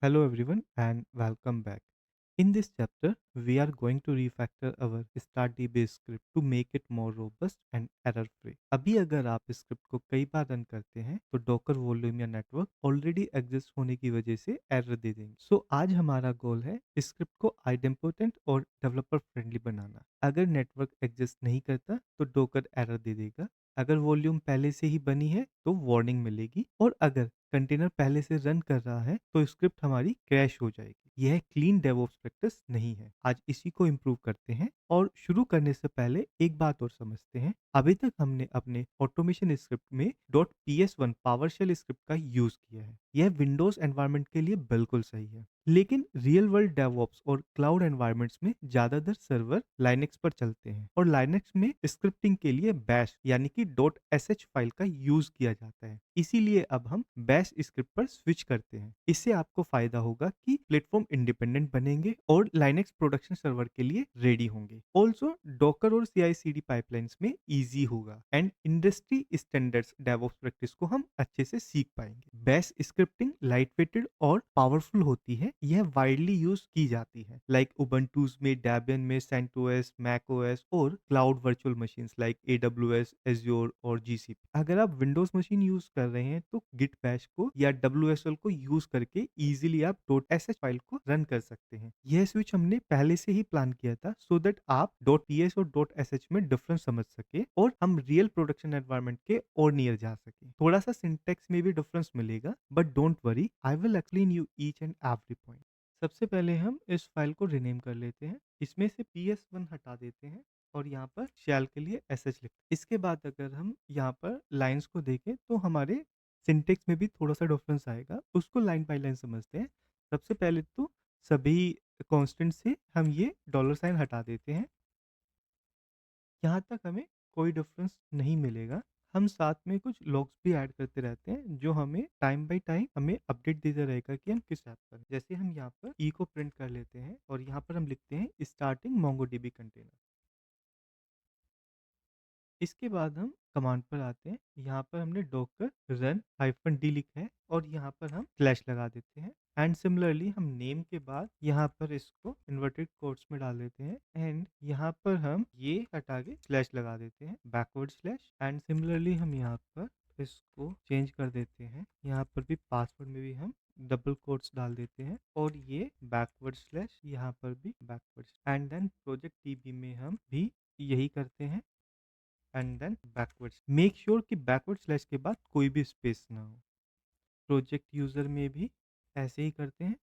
Hello, everyone, and welcome back. In this chapter, we are going to refactor our StartDB script to make it more robust and error free. अभी अगर आप script को कई बार run करते हैं तो Docker volume या network already exist होने की वजह से एरर दे देंगे। आज हमारा गोल है स्क्रिप्ट को आइडेम्पोटेंट और डेवलपर फ्रेंडली बनाना। अगर नेटवर्क एग्जिस्ट नहीं करता तो डॉकर एरर दे देगा। अगर वॉल्यूम पहले से ही बनी है तो वार्निंग मिलेगी, और अगर कंटेनर पहले से रन कर रहा है तो स्क्रिप्ट हमारी क्रैश हो जाएगी। यह क्लीन डेवऑप्स प्रैक्टिस नहीं है। आज इसी को इम्प्रूव करते हैं, और शुरू करने से पहले एक बात और समझते हैं। अभी तक हमने अपने ऑटोमेशन स्क्रिप्ट में .ps1 पावरशेल स्क्रिप्ट का यूज किया है। यह विंडोज एनवायरनमेंट के लिए बिल्कुल सही है, लेकिन रियल वर्ल्ड डेवऑप्स और क्लाउड एनवायरनमेंट्स में ज्यादातर सर्वर लाइनेक्स पर चलते हैं, और लाइनेक्स में स्क्रिप्टिंग के लिए बैश यानी कि .sh फाइल का यूज किया जाता है। इसीलिए अब हम बैश स्क्रिप्ट पर स्विच करते हैं। इससे आपको फायदा होगा कि प्लेटफॉर्म इंडिपेंडेंट बनेंगे और लाइनेक्स प्रोडक्शन सर्वर के लिए रेडी होंगे। ऑल्सो डॉकर और CI/CD पाइपलाइंस में इजी होगा, and industry standards DevOps practice को हम अच्छे से सीख पाएंगे। बैश स्क्रिप्टिंग लाइट वेटेड और पावरफुल होती है। यह वाइडली यूज की जाती है, लाइक उबंटूज में, डेबियन में, सेंटोस, मैकओएस और cloud virtual machines like AWS, azure और GCP। अगर आप विंडोज मशीन यूज कर रहे हैं तो गिट बैश को या WSL को यूज करके इजीली आप .sh फाइल को रन कर सकते हैं। यह स्विच हमने पहले से ही प्लान किया था, सो दैट आप .ps और .sh में डिफरेंस समझ सके और हम रियल प्रोडक्शन एनवायरनमेंट के और नियर जा सके। थोड़ा सा सिंटेक्स में भी डिफरेंस मिलेगा, but don't worry, I will explain you each and every point. सबसे पहले हम इस फाइल को रिनेम कर लेते हैं। इसमें से PS1 हटा देते हैं और यहाँ पर शैल के लिए SH लिखते हैं। इसके बाद अगर हम यहाँ पर लाइंस को देखें तो हमारे सिंटेक्स में भी थोड़ा सा डिफरेंस आएगा, उसको लाइन बाय लाइन समझते हैं। सबसे पहले तो सभी कांस्टेंट से हम ये डॉलर साइन हटा देते हैं। यहाँ तक हमें कोई डिफरेंस नहीं मिलेगा। हम साथ में कुछ लॉग्स भी ऐड करते रहते हैं, जो हमें टाइम बाय टाइम हमें अपडेट देता रहेगा कि हम किस ऐप पर हैं। जैसे हम यहाँ पर ई को प्रिंट कर लेते हैं और यहाँ पर हम लिखते हैं स्टार्टिंग मोंगोडीबी कंटेनर। इसके बाद हम कमांड पर आते हैं। यहाँ पर हमने डॉकर रन -d लिखा है और यहाँ पर हम स्लैश लगा देते हैं। एंड सिमिलरली हम नेम के बाद यहाँ पर इसको इन्वर्टेड कोट्स में डाल देते हैं, एंड यहाँ पर हम ये हटा के स्लैश लगा देते हैं, बैकवर्ड स्लैश। एंड सिमिलरली हम यहाँ पर इसको चेंज कर देते हैं। यहाँ पर भी पासवर्ड में भी हम डबल कोट्स डाल देते हैं, और ये बैकवर्ड स्लैश, यहाँ पर भी backward. And then project DB में हम भी यही करते हैं, and then backwards. Make sure कि बैकवर्ड स्लैश के बाद कोई भी स्पेस ना हो। प्रोजेक्ट यूजर में भी ऐसे ही करते हैं।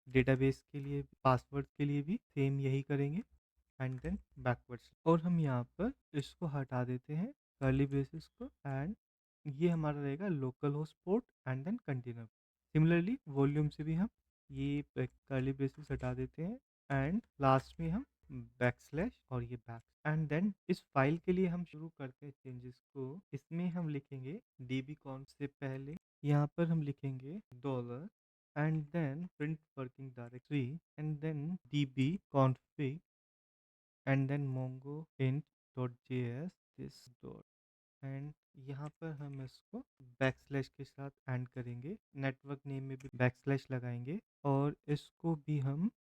डेटाबेस के लिए, पासवर्ड के लिए भी सेम यही करेंगे, एंड देन बैकवर्ड्स। और हम यहाँ पर इसको हटा देते हैं, कर्ली ब्रेसेस को, एंड ये हमारा रहेगा local host port and then container. Similarly volume से भी हम ये कर्ली ब्रेसेस हटा देते हैं, एंड लास्ट में हम बैक स्लैश और ये बैक। एंड देन इस फाइल के लिए हम शुरू करते हैं चेंजेस को। इसमें हम लिखेंगे db कॉन्फ से पहले यहाँ पर हम लिखेंगे dollar, and then print working directory, and then db config, and then mongo int .js this dot, and यहाँ पर हम इसको बैकस्लैश के साथ एंड करेंगे। नेटवर्क नेम में भी बैकस्लैश लगाएंगे और इसको भी हम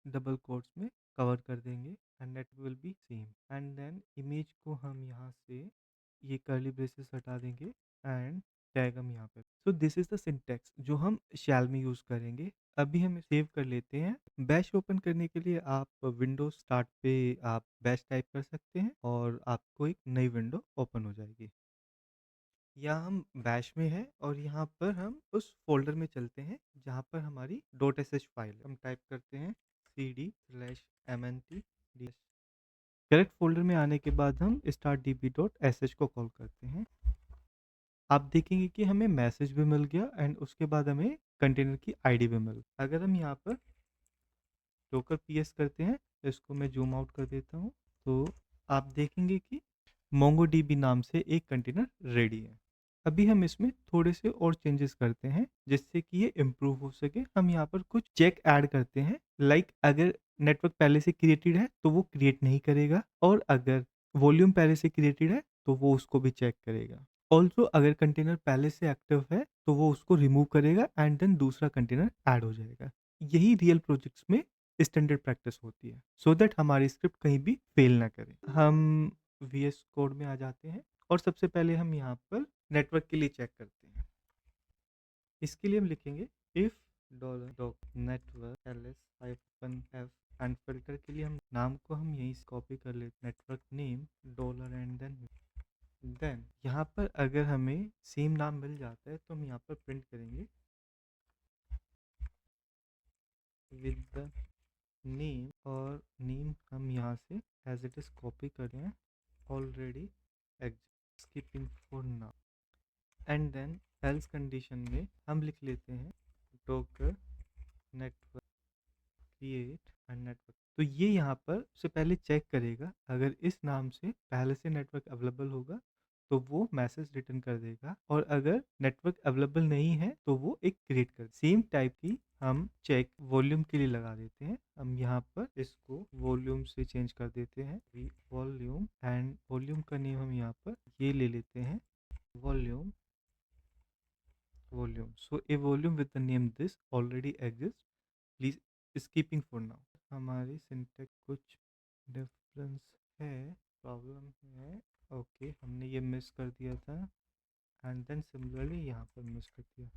डबल कोट्स में कवर कर देंगे, and that will be same. And then image को हम यहाँ से ये कर्ली ब्रेसेस हटा देंगे, एंड टैग हम यहाँ पे। So this is the syntax जो हम शैल में यूज करेंगे। अभी हम सेव कर लेते हैं। बैश ओपन करने के लिए आप विंडोज स्टार्ट पे आप बैश टाइप कर सकते हैं और आपको एक नई विंडो ओपन हो जाएगी। यहाँ हम बैश में है, और यहाँ पर हम उस फोल्डर में चलते हैं जहाँ पर हमारी .sh फाइल है। हम टाइप करते हैं cd/mnt। करेक्ट फोल्डर में आने के बाद हम startdb.sh को कॉल करते हैं। आप देखेंगे कि हमें मैसेज भी मिल गया, एंड उसके बाद हमें कंटेनर की आईडी भी मिल। अगर हम यहाँ पर डॉकर ps करते हैं, इसको मैं जूम आउट कर देता हूँ, तो आप देखेंगे कि MongoDB नाम से एक कंटेनर रेडी है। अभी हम इसमें थोड़े से और चेंजेस करते हैं जिससे कि ये इम्प्रूव हो सके। हम यहाँ पर कुछ चेक ऐड करते हैं, लाइक अगर नेटवर्क पहले से क्रिएटेड है तो वो क्रिएट नहीं करेगा, और अगर वॉल्यूम पहले से क्रिएटेड है तो वो उसको भी चेक करेगा। ऑल्सो अगर कंटेनर पहले से एक्टिव है तो वो उसको रिमूव करेगा एंड देन दूसरा कंटेनर ऐड हो जाएगा। यही रियल प्रोजेक्ट्स में स्टैंडर्ड प्रैक्टिस होती है, सो दैट हमारी स्क्रिप्ट कहीं भी फेल ना करे। हम वीएस कोड में आ जाते हैं और सबसे पहले हम यहाँ पर नेटवर्क के लिए चेक करते हैं। इसके लिए हम लिखेंगे if dollar doc network LS hyphen F and filter के लिए हम नाम को हम यहीं से कॉपी कर लेते, network name dollar and then यहाँ पर अगर हमें सेम नाम मिल जाता है तो हम यहाँ पर प्रिंट करेंगे विद द नेम, और नेम हम यहाँ से एज इट इज कॉपी करें already skipping for now. And then else condition में हम लिख लेते हैं docker network create and network. तो ये यहाँ पर से पहले चेक करेगा, अगर इस नाम से पहले से नेटवर्क अवेलेबल होगा तो वो मैसेज रिटर्न कर देगा, और अगर नेटवर्क अवेलेबल नहीं है तो वो एक क्रिएट कर। सेम टाइप की हम चेक वॉल्यूम के लिए लगा देते हैं। हम यहाँ पर इसको वॉल्यूम से चेंज कर देते हैं वॉल्यूम, एंड वॉल्यूम का नेम हम यहाँ पर ये ले लेते हैं volume volume. So a volume with the name this already exist, please skipping for now. हमारी सिंटेक्स कुछ डिफरेंस है, प्रॉब्लम है। ओके हमने ये मिस कर दिया था एंड देन सिमिलरली यहाँ पर मिस कर दिया।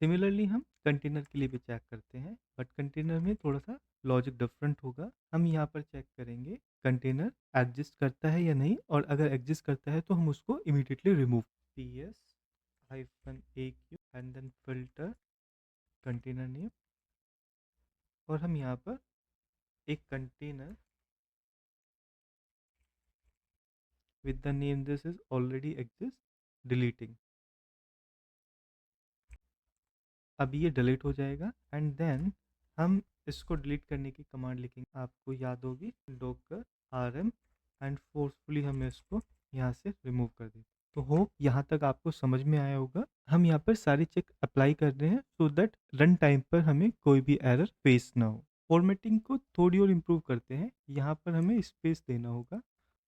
सिमिलरली हम कंटेनर के लिए भी चेक करते हैं, बट कंटेनर में थोड़ा सा लॉजिक डिफरेंट होगा। हम यहाँ पर चेक करेंगे कंटेनर एग्जिस्ट करता है या नहीं, और अगर एग्जिस्ट करता है तो हम उसको immediately remove ps hyphen aq and then filter container name, और हम यहाँ पर एक container with the name this is already exists deleting। अभी ये डिलीट हो जाएगा एंड देन हम इसको डिलीट करने की कमांड लिखेंगे, आपको याद होगी docker rm, एंड फोर्सफुली हम इसको यहाँ से रिमूव कर दें। तो होप यहाँ तक आपको समझ में आया होगा। हम यहाँ पर सारी चेक अप्लाई कर रहे हैं सो दैट रन टाइम पर हमें कोई भी एरर फेस ना हो। फॉर्मेटिंग को थोड़ी और इम्प्रूव करते हैं, यहाँ पर हमें स्पेस देना होगा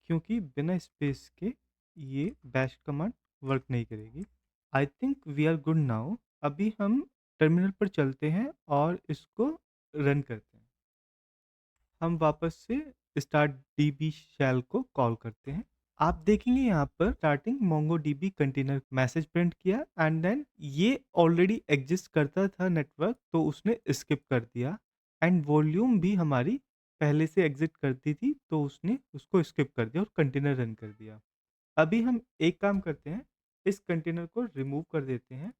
क्योंकि बिना स्पेस के ये बैश कमांड वर्क नहीं करेगी। I think we are good now. अभी हम टर्मिनल पर चलते हैं और इसको रन करते हैं। हम वापस से स्टार्ट db शेल को कॉल करते हैं। आप देखेंगे यहाँ पर starting MongoDB container message print किया एंड देन ये ऑलरेडी एग्जिस्ट करता था नेटवर्क, तो उसने स्किप कर दिया, एंड वॉल्यूम भी हमारी पहले से एग्जिट करती थी तो उसने उसको स्किप कर दिया और कंटेनर रन कर दिया। अभी हम एक काम करते हैं, इस कंटेनर को रिमूव कर देते हैं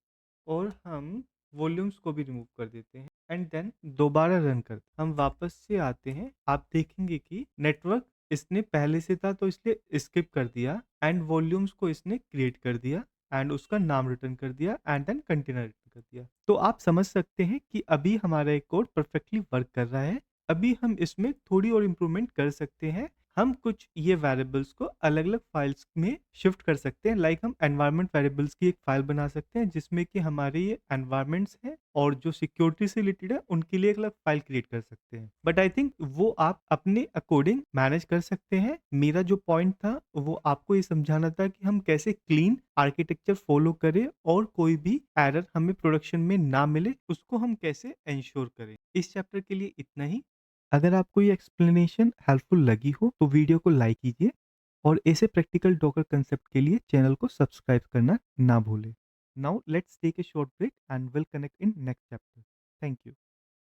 और हम वॉल्यूम्स को भी रिमूव कर देते हैं एंड देन दोबारा रन करते हैं। हम वापस से आते हैं, आप देखेंगे कि नेटवर्क इसने पहले से था तो इसलिए स्किप कर दिया, एंड वॉल्यूम्स को इसने क्रिएट कर दिया एंड उसका नाम रिटर्न कर दिया एंड देन कंटेनर रिटर्न कर दिया। तो आप समझ सकते हैं कि अभी हमारा एक कोड परफेक्टली वर्क कर रहा है। अभी हम इसमें थोड़ी और इम्प्रूवमेंट कर सकते हैं। हम कुछ ये वेरिएबल्स को अलग अलग फाइल्स में शिफ्ट कर सकते हैं, लाइक हम एनवायरनमेंट वेरिएबल्स की एक फाइल बना सकते हैं जिसमें कि हमारे ये एनवायरनमेंट्स हैं और जो सिक्योरिटी से रिलेटेड है उनके लिए एक अलग फाइल क्रिएट कर सकते हैं। बट आई थिंक वो आप अपने अकॉर्डिंग मैनेज कर सकते हैं। मेरा जो पॉइंट था वो आपको ये समझाना था कि हम कैसे क्लीन आर्किटेक्चर फॉलो करें और कोई भी एरर हमें प्रोडक्शन में ना मिले उसको हम कैसे इंश्योर करें। इस चैप्टर के लिए इतना ही। अगर आपको ये एक्सप्लेनेशन हेल्पफुल लगी हो तो वीडियो को लाइक कीजिए और ऐसे प्रैक्टिकल डॉकर कंसेप्ट के लिए चैनल को सब्सक्राइब करना ना भूलें। Now let's take a short break and will connect in next chapter. Thank you.